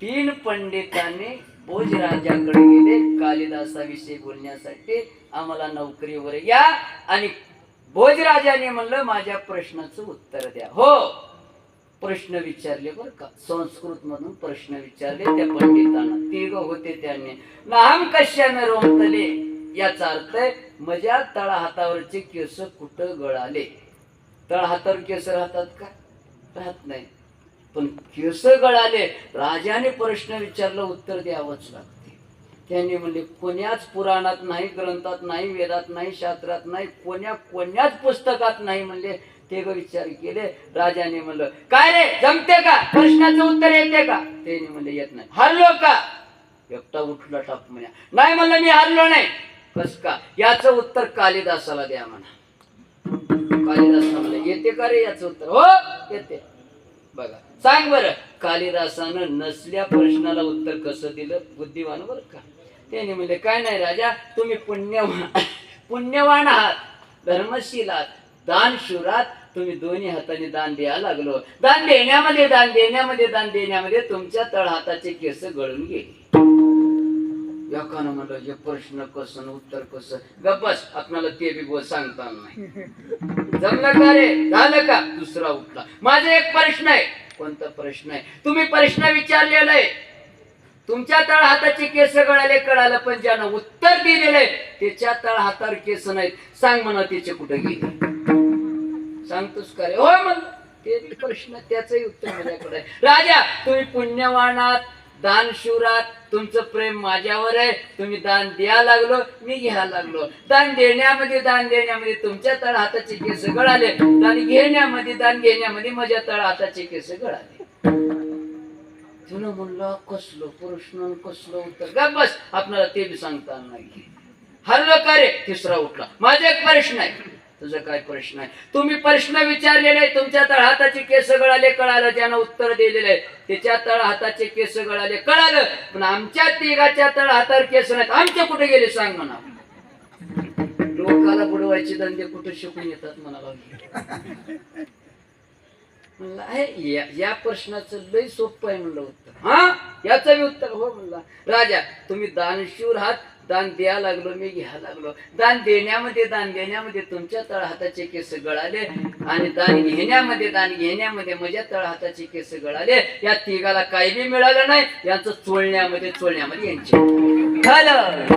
तीन पंडितांनी भोजराजाकडे गेले कालिदासाविषयी बोलण्यासाठी, आम्हाला नोकरीवर या. आणि भोजराजाने म्हणलं माझ्या प्रश्नाचं उत्तर द्या. हो, प्रश्न विचारले बरं का, संस्कृत मधून प्रश्न विचारले त्या पंडितांना. तिघ होते. त्यांनी नाम कशाने रोमतले, याचा अर्थ माझ्या तळा हातावरचे केस कुठं गळाले. तळ हातावर केस राहतात का? राहत नाही. पण केस गळाले. राजाने प्रश्न विचारला, उत्तर द्यावंच लागते. त्यांनी म्हणले कोण्याच पुराणात नाही, ग्रंथात नाही, वेदात नाही, शास्त्रात नाही, कोण्याच पुस्तकात नाही म्हणले. ते विचार केले. राजाने म्हणलं काय रे, जमते का, प्रश्नाचं उत्तर येते का? त्याने म्हणले येत नाही. हरलो का? एकटा उठला टाप म्हणे. नाही म्हणलं मी हरलो नाही. कस का? याचं उत्तर कालिदासाला द्या म्हणा. कालिदास म्हणलं येते का रे याचं उत्तर? हो येते. बघा सांग बरं, कालिदासानं नसल्या प्रश्नाला उत्तर कसं दिलं? बुद्धिवान बरं का. त्याने म्हणले काय नाही राजा, तुम्ही पुण्यवान आहात, धर्मशील आहात, दानशूर आहात. तुम्ही दोन्ही हाताने दान द्यायला लागलो. दान देण्यामध्ये तुमच्या तळ हाताचे केस गळून गेले. एकानं म्हणलं हे प्रश्न कसं उत्तर कसं? गप्पस, आपल्याला ते बी बोल सांगता नाही. जमलं का रे? झालं का? दुसरा उठला. माझा एक प्रश्न आहे. कोणता प्रश्न आहे? तुम्ही प्रश्न विचारलेला आहे, तुमच्या तळ हाताचे केस गळाले कळालं, पण ज्यानं उत्तर दिलेलं आहे त्याच्या तळ हातावर केस नाहीत. सांग म्हणा त्याचे कुठे गेले? सांगतोस का रे? हो म्हणलं ते बी प्रश्न, त्याचंही उत्तर माझ्याकडे आहे. राजा तुम्ही पुण्यवानात, दानशूरात, तुमचं प्रेम माझ्यावर आहे. तुम्ही दान द्या लागलो, मी घ्या लागलो. दान देण्यामध्ये तुमच्या तळ हाताचे केस गळाले. दान घेण्यामध्ये माझ्या तळ हाताचे केस गळाले. तुला म्हणलं कसलं प्रश्न कसलं उत्तर? गा बस, आपल्याला ते बी सांगता नाही. हरलो का रे? तिसरा उठला. माझा एक प्रश्न आहे. तुझा काय प्रश्न आहे? तुम्ही प्रश्न विचारलेले आहे, तुमच्या तळ हाताचे केस गळाले कळालं, ज्यानं उत्तर दिलेलं आहे त्याच्या तळ हाताचे केस गळाले कळालं, पण आमच्या तिघाच्या तळ हातावर केस नाहीत. आमचे कुठे गेले सांग म्हणा. लोकाला बुडवायचे धंदे कुठे शिकून येतात म्हणाला. या प्रश्नाचं लय सोपं आहे म्हणलं उत्तर. हा याचं मी उत्तर हो म्हणला. राजा तुम्ही दानशूर आहात, दान द्या लागलो, मी घ्या लागलो. दान देण्यामध्ये तुमच्या तळ हाताचे केस गळाले, आणि दान घेण्यामध्ये माझ्या तळ हाताचे केस गळाले. या तिघाला काही बी मिळालं नाही. यांचं चोळण्यामध्ये यांचे झालं.